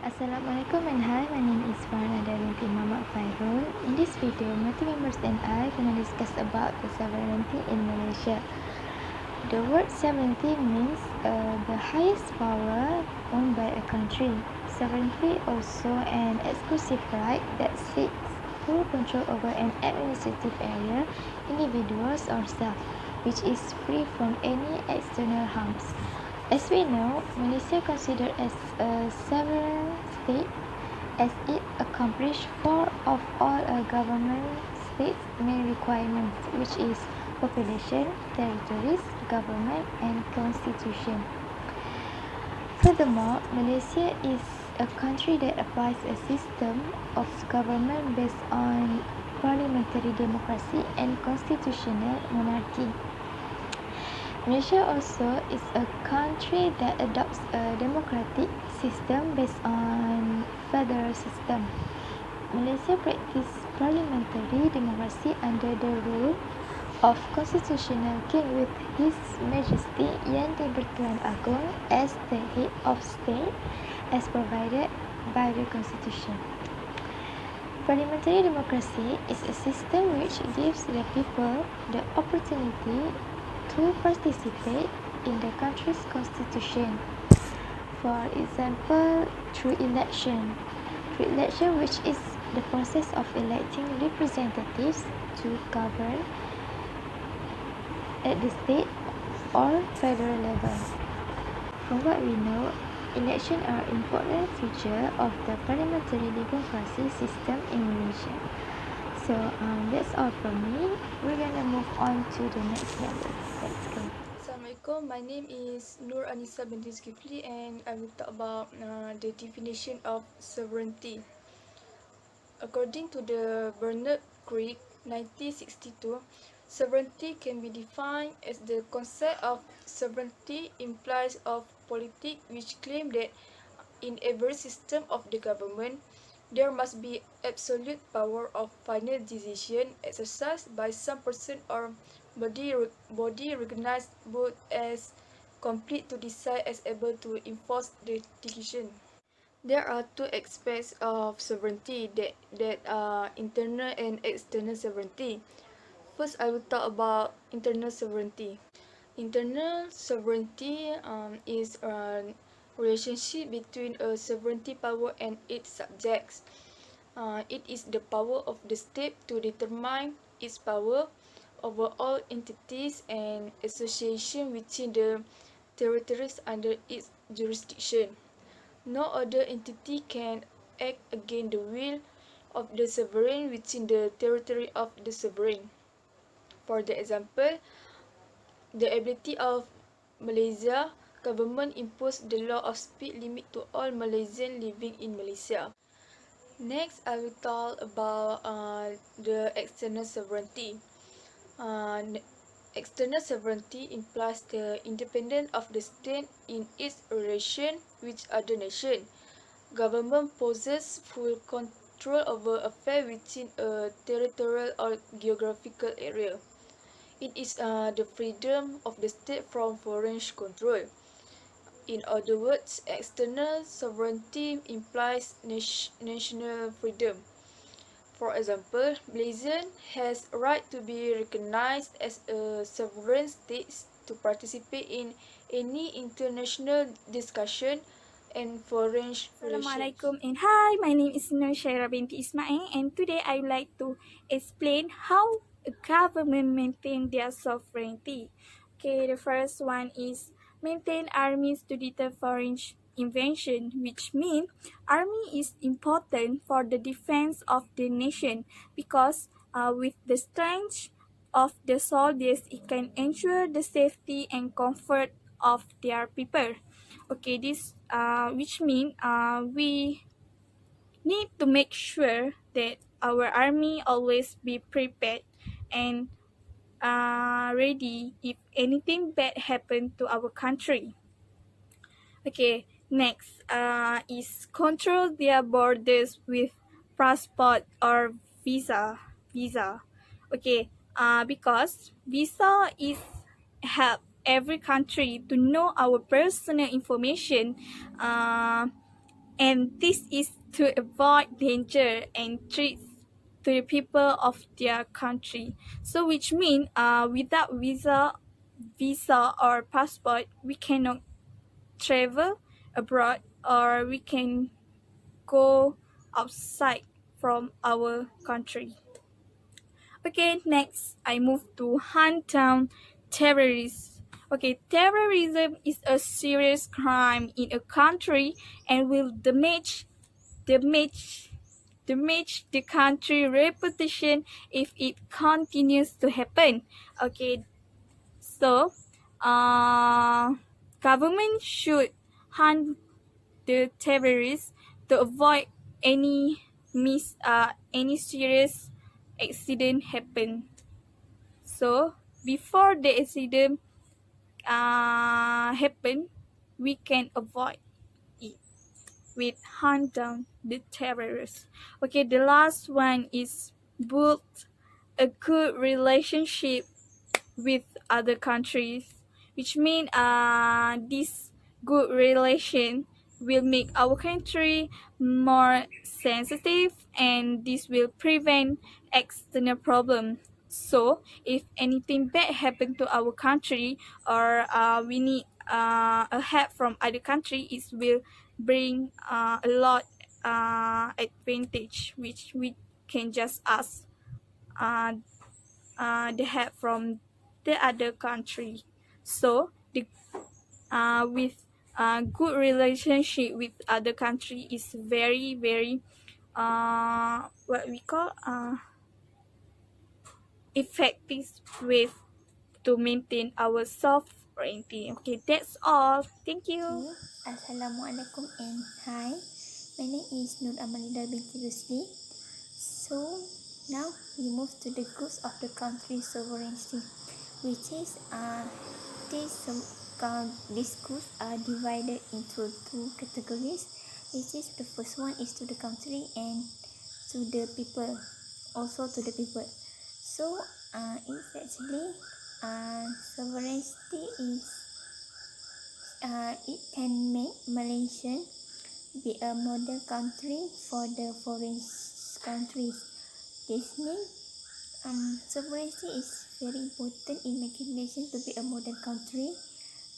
Assalamualaikum and hi, my name is Farhana binti Muhammad Fairul. In this video, my team members and I gonna discuss about the sovereignty in Malaysia. The word sovereignty means the highest power owned by a country. Sovereignty also an exclusive right that seeks full control over an administrative area, individuals or self, which is free from any external harms. As we know, Malaysia considered as a sovereign state as it accomplished four of all a government state's main requirements, which is population, territories, government, and constitution. Furthermore, Malaysia is a country that applies a system of government based on parliamentary democracy and constitutional monarchy. Malaysia also is a country that adopts a democratic system based on federal system. Malaysia practices parliamentary democracy under the rule of constitutional king with His Majesty Yang di-Pertuan Agong as the head of state as provided by the constitution. Parliamentary democracy is a system which gives the people the opportunity to participate in the country's constitution. For example, through election. Which is the process of electing representatives to govern at the state or federal level. From what we know, elections are an important feature of the parliamentary democracy system in Malaysia. So that's all from me. We're gonna move on to the next level. Let's go. Assalamualaikum, my name is Nur Anissa binti Zulkifli and I will talk about the definition of sovereignty. According to the Bernard Crick, 1962, sovereignty can be defined as the concept of sovereignty implies of politics which claim that in every system of the government, there must be absolute power of final decision exercised by some person or body recognized both as complete to decide as able to enforce the decision. There are two aspects of sovereignty that are internal and external sovereignty. First, I will talk about internal sovereignty. Internal sovereignty is a relationship between a sovereignty power and its subjects. It is the power of the state to determine its power over all entities and associations within the territories under its jurisdiction. No other entity can act against the will of the sovereign within the territory of the sovereign. For the example, the ability of Malaysia government imposed the law of speed limit to all Malaysians living in Malaysia. Next, I will talk about the external sovereignty. External sovereignty implies the independence of the state in its relation with other nations. Government possesses full control over affairs within a territorial or geographical area. It is the freedom of the state from foreign control. In other words, external sovereignty implies national freedom. For example, Malaysia has a right to be recognized as a sovereign state to participate in any international discussion and foreign relations. Assalamualaikum and hi, my name is Nur Shaira binti Ismail and today I would like to explain how a government maintain their sovereignty. Okay, the first one is maintain armies to deter foreign invasion, which means army is important for the defense of the nation because with the strength of the soldiers, it can ensure the safety and comfort of their people. Okay, this which means we need to make sure that our army always be prepared and ready if anything bad happen to our country. Okay, next is control their borders with passport or visa. Okay, because visa is help every country to know our personal information and this is to avoid danger and threats to the people of their country. So which means without visa or passport, we cannot travel abroad or we can go outside from our country. Okay, next I move to hunt down terrorists. Okay, terrorism is a serious crime in a country and will damage the country reputation if it continues to happen. Okay, so government should hunt the terrorists to avoid any serious accident happen. So before the accident happen, we can avoid it with hunt down the terrorists. Okay, the last one is build a good relationship with other countries, which mean this good relation will make our country more sensitive and this will prevent external problem. So if anything bad happen to our country or we need a help from other country, it will bring a lot advantage which we can just ask uh, the help from the other country. So the with good relationship with other country is very what we call effective way to maintain our sovereignty. Okay, that's all. Thank you. Okay, Assalamualaikum and hi. My name is Nur Amalida binti Rusdi. So now we move to the goods of the country sovereignty, which is these goods are divided into two categories. Which is the first one is to the country and to the people, also to the people. So it's actually sovereignty is it can make Malaysia be a model country for the foreign countries. This means sovereignty is very important in making Malaysia to be a model country.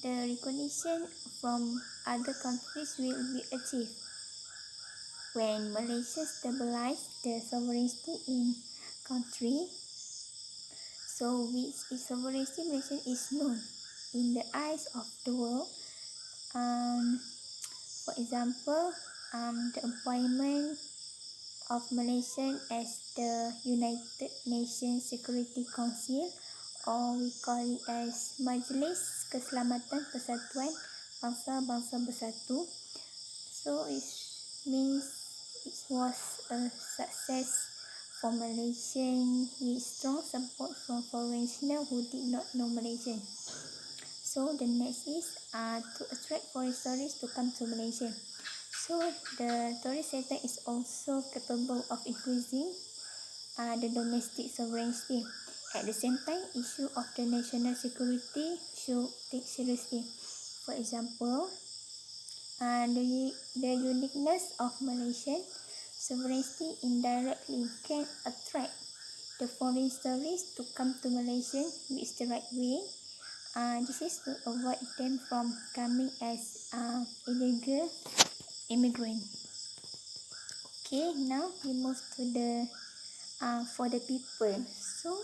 The recognition from other countries will be achieved when Malaysia stabilize the sovereignty in country. So which is sovereignty Malaysia is known in the eyes of the world. For example, the appointment of Malaysia as the United Nations Security Council, or we call it as Majlis Keselamatan Persatuan Bangsa-Bangsa Bersatu. So it means it was a success for Malaysian with strong support from foreigners who did not know Malaysian. So the next is to attract foreign tourists to come to Malaysia. So the tourist sector is also capable of increasing the domestic sovereignty. At the same time, issue of the national security should take seriously. For example, the uniqueness of Malaysian sovereignty indirectly can attract the foreign tourists to come to Malaysia with the right way. This is to avoid them from coming as illegal immigrant. Okay, now we move to the for the people. So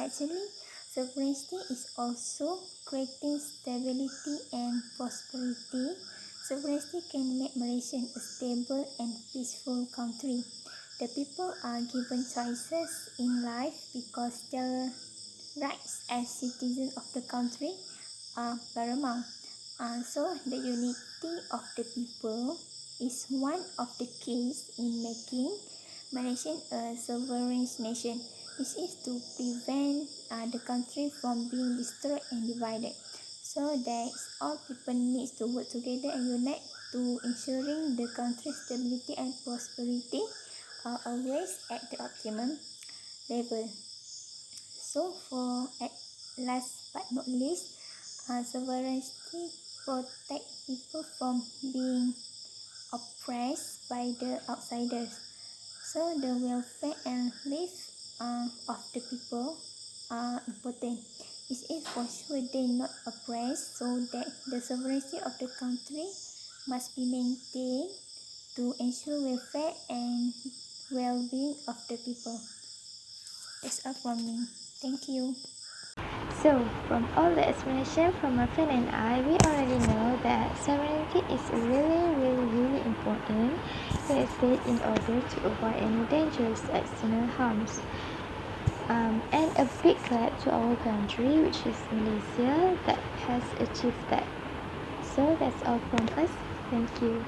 actually sovereignty is also creating stability and prosperity. Sovereignty can make Malaysia a stable and peaceful country. The people are given choices in life because their rights as citizens of the country are paramount. So the unity of the people is one of the keys in making Malaysia a sovereign nation. This is to prevent the country from being destroyed and divided. So that all people need to work together and unite to ensuring the country's stability and prosperity are always at the optimum level. So for at last but not least, sovereignty protect people from being oppressed by the outsiders. So the welfare and lives of the people are important. It is for sure they not oppressed, so that the sovereignty of the country must be maintained to ensure welfare and well-being of the people. That's all from me. Thank you. So, from all the explanation from my friend and I, we already know that sovereignty is really important in a state in order to avoid any dangerous external harms. And a big clap to our country, which is Malaysia, that has achieved that. So that's all from us. Thank you.